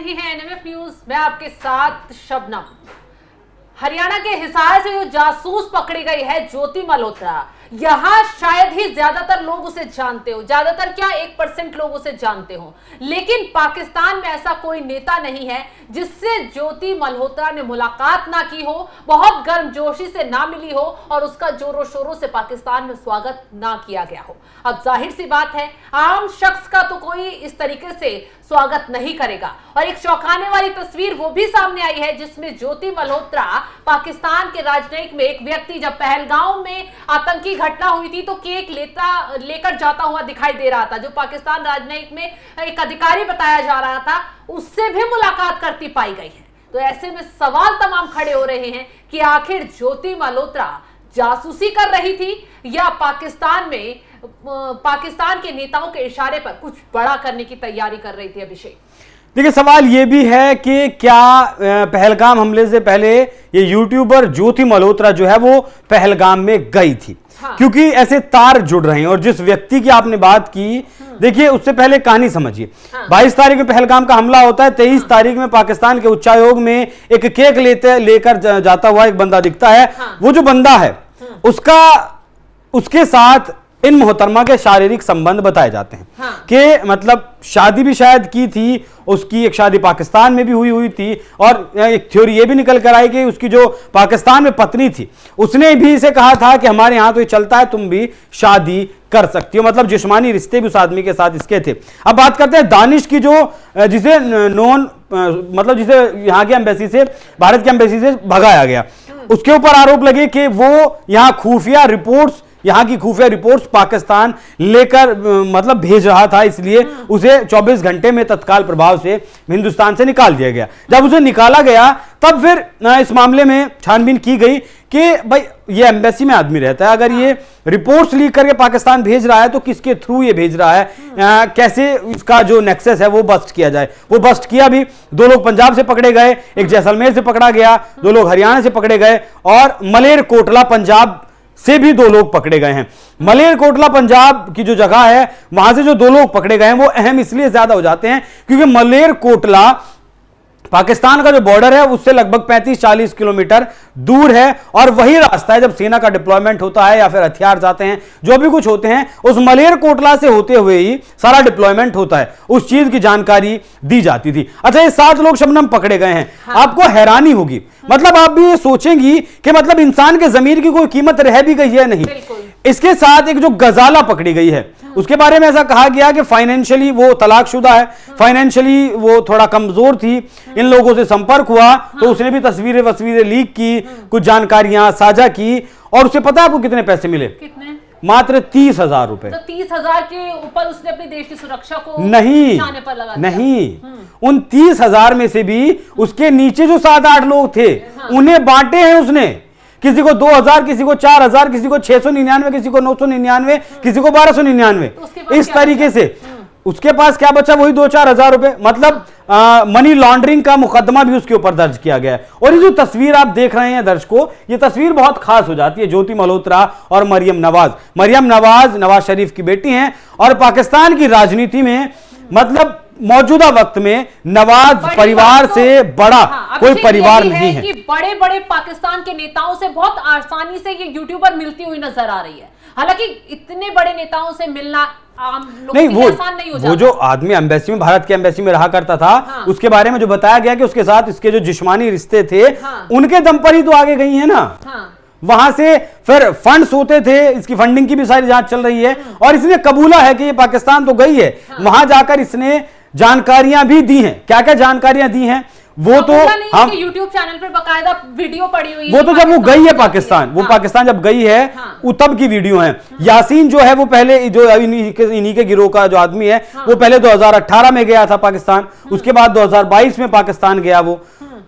रही है NMF news. मैं आपके साथ शबनम। हरियाणा के हिसार से जो जासूस पकड़ी गई है ज्योति मल्होत्रा, यहां शायद ही ज्यादातर लोग उसे जानते हो, ज्यादातर क्या 1% लोग उसे जानते हो, लेकिन पाकिस्तान में ऐसा कोई नेता नहीं है जिससे ज्योति मल्होत्रा ने मुलाकात ना की हो, बहुत गर्मजोशी से ना मिली हो और उसका जोरों शोरों से पाकिस्तान में स्वागत ना किया गया हो। अब जाहिर सी बात है, आम शख्स का तो कोई इस तरीके से स्वागत नहीं करेगा। और एक चौंकाने वाली तस्वीर वो भी सामने आई है जिसमें ज्योति मल्होत्रा पाकिस्तान के राजनयिक में एक व्यक्ति जब पहलगाम में आतंकी घटना हुई थी तो केक लेकर जाता हुआ दिखाई दे रहा था, जो पाकिस्तान राजनयिक में एक अधिकारी बताया जा रहा था, उससे भी मुलाकात करती पाई गई है। तो ऐसे में सवाल तमाम खड़े हो रहे हैं कि आखिर ज्योति मल्होत्रा जासूसी कर रही थी या पाकिस्तान के नेताओं के इशारे पर कुछ बड़ा करने की तैयारी कर रही थी। अभिषेक, देखिए, सवाल यह भी है कि क्या पहलगाम हमले से पहले ये यूट्यूबर ज्योति मल्होत्रा जो है वो पहलगाम में गई थी। हाँ। क्योंकि ऐसे तार जुड़ रहे हैं और जिस व्यक्ति की आपने बात की, देखिए उससे पहले कहानी समझिए। हाँ। 22 तारीख में पहलगाम का हमला होता है, 23 तारीख में पाकिस्तान के उच्चायोग में एक केक लेकर जाता हुआ एक बंदा दिखता है। हाँ। वो जो बंदा है उसके साथ इन मोहतरमा के शारीरिक संबंध बताए जाते हैं। हाँ। कि मतलब शादी भी शायद की थी उसकी, एक शादी पाकिस्तान में भी हुई थी और एक थ्योरी ये भी निकल कर आई कि उसकी जो पाकिस्तान में पत्नी थी उसने भी इसे कहा था कि हमारे यहाँ तो ये चलता है, तुम भी शादी कर सकती हो। मतलब जिस्मानी रिश्ते भी उस आदमी के साथ इसके थे। अब बात करते हैं दानिश की, जो जिसे जिसे यहाँ की एम्बेसी से, भारत की एम्बेसी से भगाया गया। उसके ऊपर आरोप लगे कि वो यहाँ यहाँ की खुफिया रिपोर्ट्स पाकिस्तान लेकर भेज रहा था, इसलिए उसे 24 घंटे में तत्काल प्रभाव से हिंदुस्तान से निकाल दिया गया। जब उसे निकाला गया तब फिर इस मामले में छानबीन की गई कि भाई ये एम्बेसी में आदमी रहता है, अगर ये रिपोर्ट्स लीक करके पाकिस्तान भेज रहा है तो किसके थ्रू ये भेज रहा है, कैसे इसका जो नेक्सस है वो बस्ट किया जाए। वो बस्ट किया भी। 2 लोग पंजाब से पकड़े गए, एक जैसलमेर से पकड़ा गया, 2 लोग हरियाणा से पकड़े गए और मलेरकोटला पंजाब से भी 2 लोग पकड़े गए हैं। मलेरकोटला पंजाब की जो जगह है वहां से जो 2 लोग पकड़े गए हैं वो अहम इसलिए ज्यादा हो जाते हैं क्योंकि मलेरकोटला पाकिस्तान का जो बॉर्डर है उससे लगभग 35-40 किलोमीटर दूर है और वही रास्ता है जब सेना का डिप्लॉयमेंट होता है या फिर हथियार जाते हैं, जो भी कुछ होते हैं, उस मलेरकोटला से होते हुए ही सारा डिप्लॉयमेंट होता है। उस चीज की जानकारी दी जाती थी। अच्छा, ये 7 लोग शबनम पकड़े गए हैं। हाँ। आपको हैरानी होगी, आप भी ये सोचेंगी कि इंसान के जमीर की कोई कीमत रह भी गई है नहीं। इसके साथ एक जो गजाला पकड़ी गई है उसके बारे में ऐसा कहा गया कि फाइनेंशियली वो तलाकशुदा है, फाइनेंशियली वो थोड़ा कमजोर थी, इन लोगों से संपर्क हुआ तो उसने भी तस्वीरें लीक की, कुछ जानकारियां साझा की और उसे पता है आपको कितने पैसे मिले? कितने? मात्र 30,000 रुपए। तो 30,000 के ऊपर उसने अपने देश की सुरक्षा को निशाने पर लगा दिया। नहीं, उन 30,000 में से भी उसके नीचे जो 7-8 लोग थे उन्हें बांटे हैं उसने। किसी को 2,000, किसी को 4,000, किसी को 699, किसी को 999, किसी को 1299। इस तरीके से उसके पास क्या बचा? वही 2-4 हजार रुपए। मनी लॉन्ड्रिंग का मुकदमा भी उसके ऊपर दर्ज किया गया है। और ये जो तस्वीर आप देख रहे हैं दर्शकों, ये तस्वीर बहुत खास हो जाती है। ज्योति मल्होत्रा और मरियम नवाज नवाज शरीफ की बेटी हैं और पाकिस्तान की राजनीति में मौजूदा वक्त में नवाज परिवार से बड़ा कोई परिवार नहीं है। कि बड़े पाकिस्तान के नेताओं से बहुत आसानी से ये यूट्यूबर मिलती हुई नजर आ रही है। हालांकि इतने बड़े नेताओं से मिलना आम लोगों के लिए आसान नहीं हो जाता। वो जो आदमी एम्बेसी में, भारत के एम्बेसी में रहा करता था, हाँ। उसके बारे में जो बताया गया कि उसके साथ इसके जो जिस्मानी रिश्ते थे, हाँ। उनके दम पर ही तो आगे गई है ना। हाँ। वहां से फिर फंड्स होते थे, इसकी फंडिंग की भी सारी जांच चल रही है और इसने कबूला है कि ये पाकिस्तान तो गई है। हाँ। वहां जाकर इसने जानकारियां भी दी हैं। क्या क्या जानकारियां दी हैं वो तो हम YouTube चैनल पर बकायदा वीडियो पड़ी हुई है। वो तो जब वो गई है पाकिस्तान, वो पाकिस्तान जब गई है तब की वीडियो है। यासीन जो है वो पहले जो इन्हीं के गिरोह का जो आदमी है वो पहले 2018 में गया था पाकिस्तान, उसके बाद 2022 में पाकिस्तान गया वो।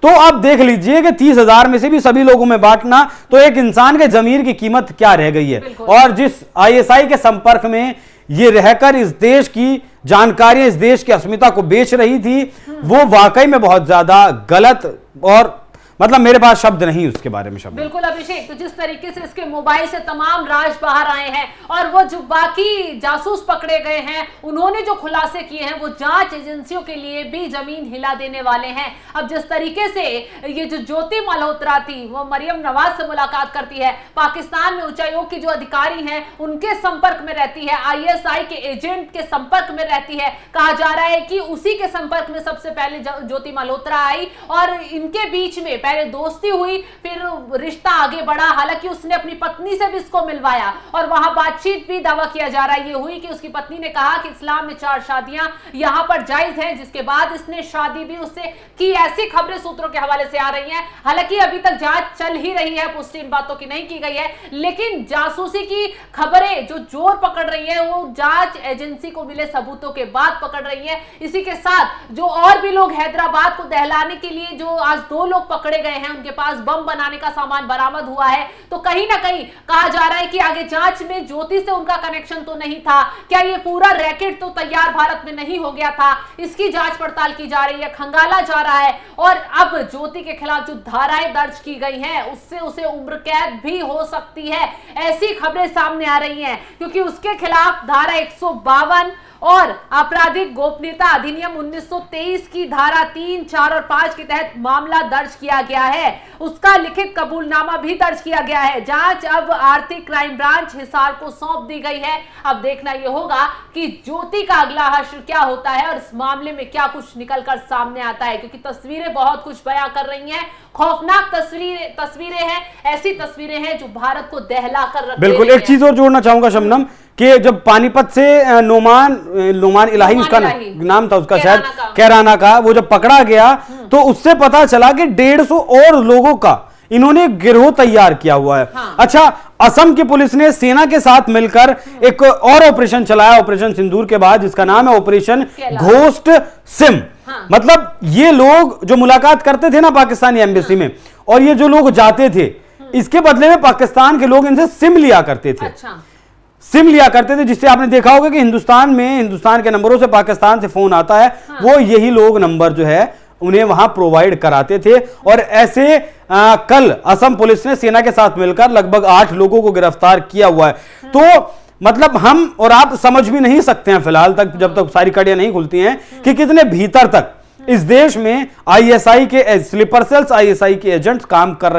तो आप देख लीजिए कि 30,000 में से भी सभी लोगों में बांटना, तो एक इंसान के जमीर की कीमत क्या रह गई है। और जिस ISI के संपर्क में ये रहकर इस देश की जानकारियां, इस देश की अस्मिता को बेच रही थी, वो वाकई में बहुत ज्यादा गलत और मतलब मेरे पास शब्द नहीं उसके बारे में। शब्द बिल्कुल अभिषेक, तो जिस तरीके से इसके मोबाइल से तमाम राज बाहर आए हैं और वो जो बाकी जासूस पकड़े गए हैं उन्होंने जो खुलासे किए हैं वो जांच एजेंसियों के लिए भी जमीन हिला देने वाले हैं। अब जिस तरीके से ये जो ज्योति मल्होत्रा थी वो मरियम नवाज से मुलाकात करती है, पाकिस्तान में उच्चायोग की जो अधिकारी हैं उनके संपर्क में रहती है, आईएसआई के एजेंट के संपर्क में रहती है। कहा जा रहा है कि उसी के संपर्क में सबसे पहले ज्योति मल्होत्रा आई और इनके बीच में पहले दोस्ती हुई, फिर रिश्ता आगे बढ़ा। हालांकि उसने अपनी पत्नी से भी इसको मिलवाया और वहां बातचीत भी, दावा किया जा रहा है ये हुई कि उसकी पत्नी ने कहा कि इस्लाम में 4 शादियां यहां पर जायज हैं, जिसके बाद इसने शादी भी उससे की। ऐसी खबरें सूत्रों के हवाले से आ रही हैं। हालांकि अभी तक जांच चल ही रही है, पुष्टि इन बातों की नहीं की गई है, लेकिन जासूसी की खबरें जो जोर पकड़ रही है वो जांच एजेंसी को मिले सबूतों के बाद पकड़ रही है। इसी के साथ जो और भी लोग हैदराबाद को दहलाने के लिए जो आज 2 लोग पकड़े गए हैं, उनके पास बम बनाने का सामान बरामद हुआ है। तो कहीं ना कहीं कहा जा रहा है कि आगे जांच में ज्योति से उनका कनेक्शन तो नहीं था, क्या ये पूरा रैकेट तो तैयार भारत में नहीं हो गया था, इसकी जांच पड़ताल की जा रही है, खंगाला जा रहा है। और अब ज्योति के खिलाफ जो धाराएं दर्ज की गई हैं उससे उसे उम्र कैद भी हो सकती है, ऐसी खबरें सामने आ रही हैं, क्योंकि उसके खिलाफ धारा 152 और आपराधिक गोपनीयता अधिनियम 1923 की धारा 3, 4 और 5 के तहत मामला दर्ज किया गया है। उसका लिखित कबूलनामा भी दर्ज किया गया है। जांच अब आर्थिक क्राइम ब्रांच हिसार को सौंप दी गई है। अब देखना यह होगा कि ज्योति का अगला हश्र क्या होता है और इस मामले में क्या कुछ निकलकर सामने आता है, क्योंकि तस्वीरें बहुत कुछ बयां कर रही हैं। खौफनाक तस्वीरें हैं, ऐसी तस्वीरें हैं जो भारत को दहला कर रख। बिल्कुल एक चीज और जोड़ना चाहूंगा शबनम कि जब पानीपत से नोमान इलाही उसका नाम था उसका, शायद कैराना का, वो जब पकड़ा गया तो उससे पता चला कि 150 और लोगों का इन्होंने गिरोह तैयार किया हुआ है। हाँ। अच्छा, असम की पुलिस ने सेना के साथ मिलकर एक और ऑपरेशन चलाया, ऑपरेशन सिंदूर के बाद, जिसका नाम है ऑपरेशन घोस्ट सिम। हाँ। मतलब ये लोग जो मुलाकात करते थे ना पाकिस्तानी एम्बेसी में, और ये जो लोग जाते थे, इसके बदले में पाकिस्तान के लोग इनसे सिम लिया करते थे। अच्छा। सिम लिया करते थे, जिससे आपने देखा होगा कि हिंदुस्तान के नंबरों से पाकिस्तान से फोन आता है। हाँ। वो यही लोग नंबर जो है उन्हें वहां प्रोवाइड कराते थे। और ऐसे कल असम पुलिस ने सेना के साथ मिलकर लगभग 8 लोगों को गिरफ्तार किया हुआ है। हाँ। तो मतलब हम और आप समझ भी नहीं सकते हैं फिलहाल तक, जब तक सारी कड़ियां नहीं खुलती हैं, कि कितने भीतर तक इस देश में आईएसआई के स्लीपर सेल्स, आईएसआई के एजेंट्स काम कर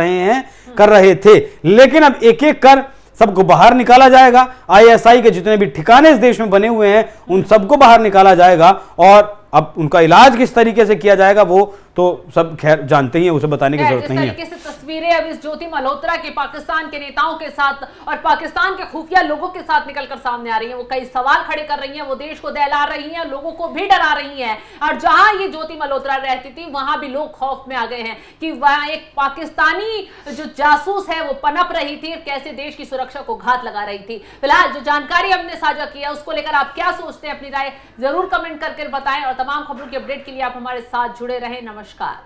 रहे थे। लेकिन अब एक एक कर सबको बाहर निकाला जाएगा। आईएसआई के जितने भी ठिकाने इस देश में बने हुए हैं उन सबको बाहर निकाला जाएगा, और अब उनका इलाज किस तरीके से किया जाएगा वो तो सब खैर जानते ही हैं, उसे बताने की जरूरत नहीं है। तरीके से तस्वीरें अब इस ज्योति मल्होत्रा के पाकिस्तान के नेताओं के साथ और पाकिस्तान के खुफिया लोगों के साथ निकलकर सामने आ रही हैं। वो कई सवाल खड़े कर रही हैं, वो देश को दहला रही हैं, लोगों को भी डरा रही हैं। और जहां ये ज्योति मल्होत्रा रहती थी वहां भी लोग खौफ में आ गए हैं कि वहां एक पाकिस्तानी जो जासूस है वो पनप रही थी, कैसे देश की सुरक्षा को घात लगा रही थी। फिलहाल जो जानकारी हमने साझा किया उसको लेकर आप क्या सोचते हैं, अपनी राय जरूर कमेंट करके बताएं। और तमाम खबरों की अपडेट के लिए आप हमारे साथ जुड़े रहें। नमस्कार।